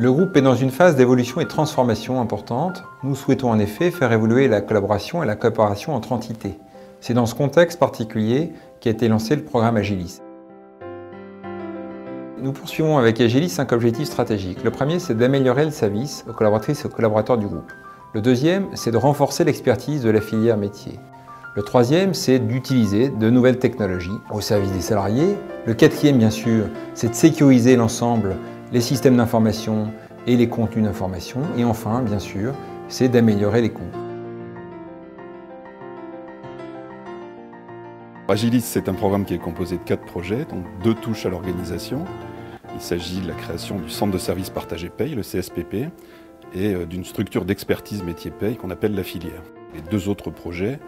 Le groupe est dans une phase d'évolution et de transformation importante. Nous souhaitons en effet faire évoluer la collaboration et la coopération entre entités. C'est dans ce contexte particulier qu'a été lancé le programme Agilis. Nous poursuivons avec Agilis 5 objectifs stratégiques. Le premier, c'est d'améliorer le service aux collaboratrices et aux collaborateurs du groupe. Le deuxième, c'est de renforcer l'expertise de la filière métier. Le troisième, c'est d'utiliser de nouvelles technologies au service des salariés. Le quatrième, bien sûr, c'est de sécuriser l'ensemble, les systèmes d'information et les contenus d'information. Et enfin, bien sûr, c'est d'améliorer les coûts. Agilis, c'est un programme qui est composé de 4 projets, donc 2 touches à l'organisation. Il s'agit de la création du Centre de services partagés paye, le CSPP, et d'une structure d'expertise métier paye qu'on appelle la filière. Les 2 autres projets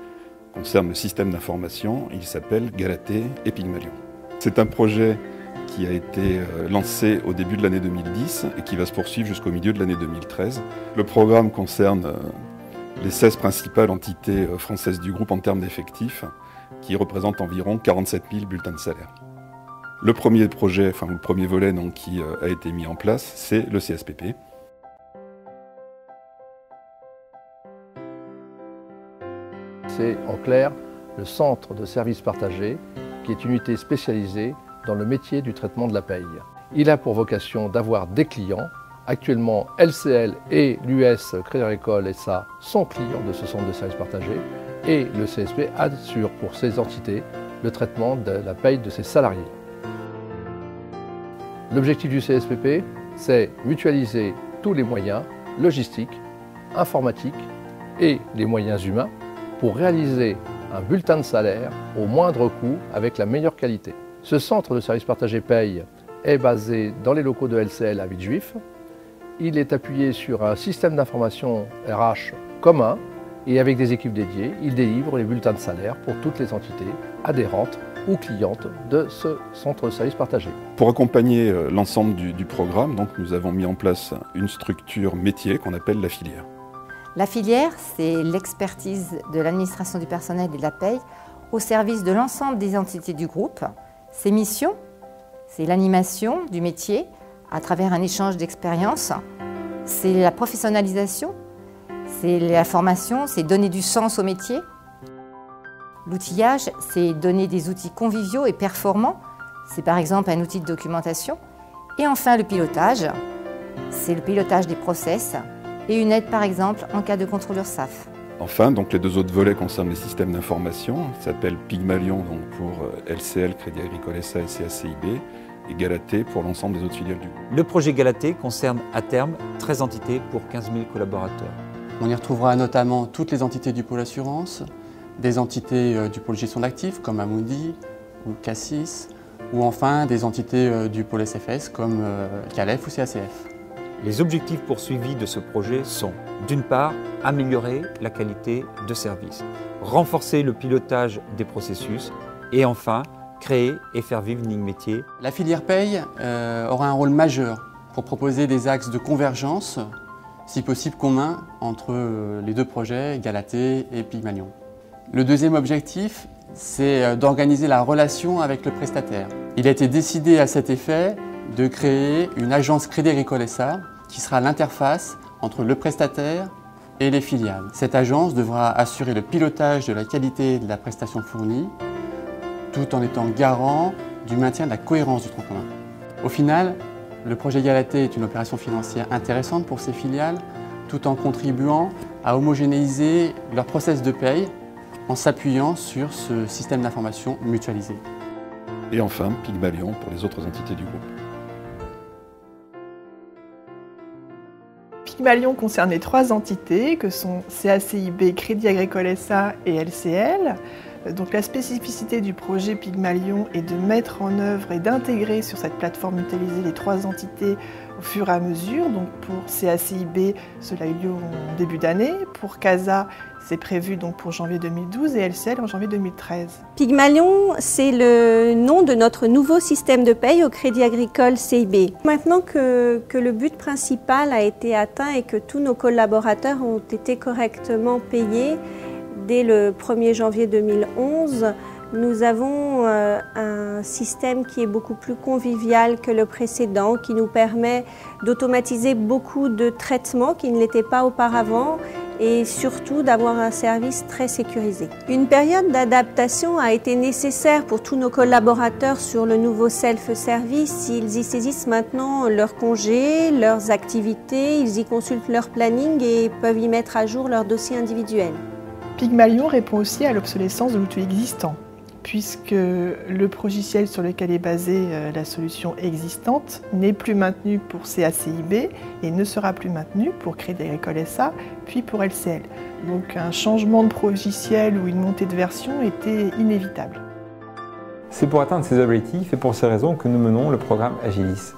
concernent le système d'information, il s'appelle Galatée et Pygmalion. C'est un projet qui a été lancé au début de l'année 2010 et qui va se poursuivre jusqu'au milieu de l'année 2013. Le programme concerne les 16 principales entités françaises du groupe en termes d'effectifs, qui représentent environ 47 000 bulletins de salaire. Le premier projet, le premier volet donc, qui a été mis en place, c'est le CSPP. C'est en clair le centre de services partagés, qui est une unité spécialisée dans le métier du traitement de la paye. Il a pour vocation d'avoir des clients. Actuellement, LCL et l'US Crédit Agricole SA sont clients de ce centre de services partagés et le CSP assure pour ces entités le traitement de la paye de ses salariés. L'objectif du CSPP, c'est mutualiser tous les moyens logistiques, informatiques et les moyens humains pour réaliser un bulletin de salaire au moindre coût avec la meilleure qualité. Ce centre de services partagés paye est basé dans les locaux de LCL à Villejuif. Il est appuyé sur un système d'information RH commun et avec des équipes dédiées, il délivre les bulletins de salaire pour toutes les entités adhérentes ou clientes de ce centre de services partagés. Pour accompagner l'ensemble du programme, donc, nous avons mis en place une structure métier qu'on appelle la filière. La filière, c'est l'expertise de l'administration du personnel et de la paye au service de l'ensemble des entités du groupe. Ses missions, c'est l'animation du métier à travers un échange d'expériences, c'est la professionnalisation, c'est la formation, c'est donner du sens au métier. L'outillage, c'est donner des outils conviviaux et performants, c'est par exemple un outil de documentation. Et enfin le pilotage, c'est le pilotage des process et une aide par exemple en cas de contrôle URSSAF. Enfin, donc, les 2 autres volets concernent les systèmes d'information, qui s'appellent Pygmalion donc, pour LCL, Crédit Agricole SA et CACIB, et Galatée pour l'ensemble des autres filiales du groupe. Le projet Galatée concerne à terme 13 entités pour 15 000 collaborateurs. On y retrouvera notamment toutes les entités du pôle assurance, des entités du pôle gestion d'actifs comme Amundi ou Cassis, ou enfin des entités du pôle SFS comme CALEF ou CACF. Les objectifs poursuivis de ce projet sont, d'une part, améliorer la qualité de service, renforcer le pilotage des processus et enfin, créer et faire vivre une ligne métier. La filière paye aura un rôle majeur pour proposer des axes de convergence, si possible communs, entre les 2 projets, Galatée et Pygmalion. Le deuxième objectif, c'est d'organiser la relation avec le prestataire. Il a été décidé à cet effet de créer une agence Crédit Agricole SA qui sera l'interface entre le prestataire et les filiales. Cette agence devra assurer le pilotage de la qualité de la prestation fournie tout en étant garant du maintien de la cohérence du tronc commun. Au final, le projet Galatée est une opération financière intéressante pour ces filiales tout en contribuant à homogénéiser leur process de paye en s'appuyant sur ce système d'information mutualisé. Et enfin, Pygmalion pour les autres entités du groupe. Pygmalion concerne les 3 entités que sont CACIB, Crédit Agricole SA et LCL. Donc la spécificité du projet Pygmalion est de mettre en œuvre et d'intégrer sur cette plateforme mutualisée les 3 entités au fur et à mesure. Donc pour CACIB, cela a eu lieu en début d'année. Pour CASA, c'est prévu donc pour janvier 2012 et LCL en janvier 2013. Pygmalion, c'est le nom de notre nouveau système de paye au Crédit Agricole CIB. Maintenant que le but principal a été atteint et que tous nos collaborateurs ont été correctement payés, dès le 1er janvier 2011, Nous avons un système qui est beaucoup plus convivial que le précédent, qui nous permet d'automatiser beaucoup de traitements qui ne l'étaient pas auparavant et surtout d'avoir un service très sécurisé. Une période d'adaptation a été nécessaire pour tous nos collaborateurs sur le nouveau self-service. Ils y saisissent maintenant leurs congés, leurs activités, ils y consultent leur planning et peuvent y mettre à jour leurs dossiers individuels. Pygmalion répond aussi à l'obsolescence de l'outil existant, puisque le logiciel sur lequel est basée la solution existante n'est plus maintenu pour CACIB et ne sera plus maintenu pour Crédit Agricole SA, puis pour LCL. Donc un changement de logiciel ou une montée de version était inévitable. C'est pour atteindre ces objectifs et pour ces raisons que nous menons le programme Agilis.